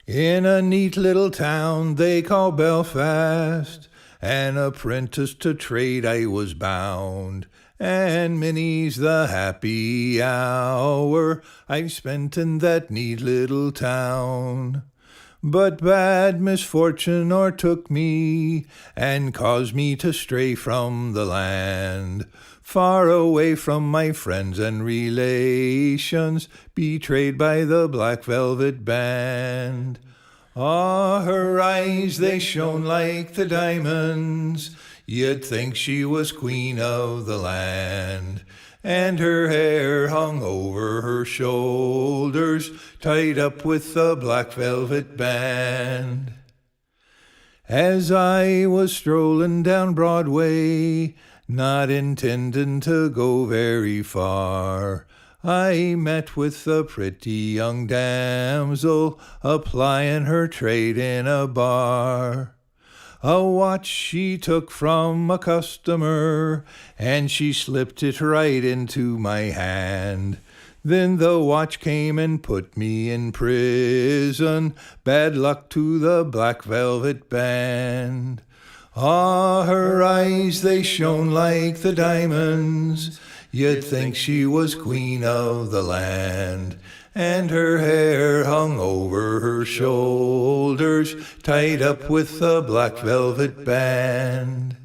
In a neat little town they call Belfast, an apprentice to trade I was bound, and many's the happy hour I've spent in that neat little town. But bad misfortune o'ertook me, and caused me to stray from the land, far away from my friends and relations, betrayed by the Black Velvet Band. Ah, her eyes, they shone like the diamonds, you'd think she was queen of the land, and her hair hung over her shoulders, tied up with a black velvet band. As I was strolling down Broadway, not intending to go very far, I met with a pretty young damsel, a-plying her trade in a bar. A watch she took from a customer, and she slipped it right into my hand. Then the watch came and put me in prison, bad luck to the Black Velvet Band. Ah, her eyes, they shone like the diamonds, you'd think she was queen of the land, and her hair hung over her shoulders, tied up with a black velvet band.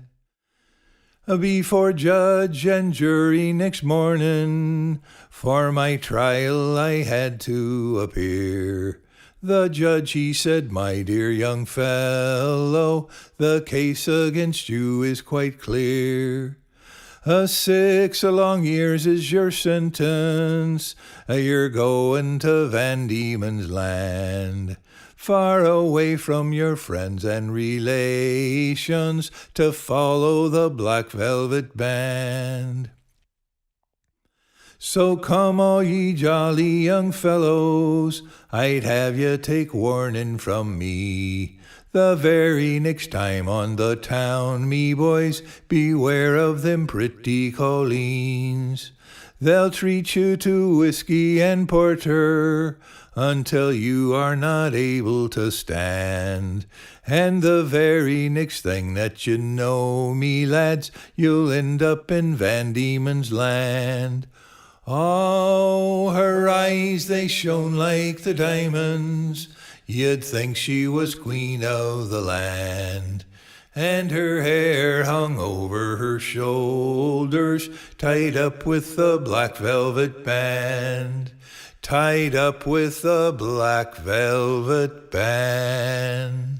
Before judge and jury next morning, for my trial I had to appear. The judge, he said, "My dear young fellow, the case against you is quite clear. 6 long years is your sentence, you're going to Van Diemen's Land, far away from your friends and relations, to follow the Black Velvet Band. So come all ye jolly young fellows, I'd have ye take warning from me. The very next time on the town, me boys, beware of them pretty colleens. They'll treat you to whiskey and porter until you are not able to stand. And the very next thing that you know, me lads, you'll end up in Van Diemen's Land. Oh, her eyes, they shone like the diamonds, you'd think she was queen of the land, and her hair hung over her shoulders, tied up with a black velvet band, tied up with a black velvet band.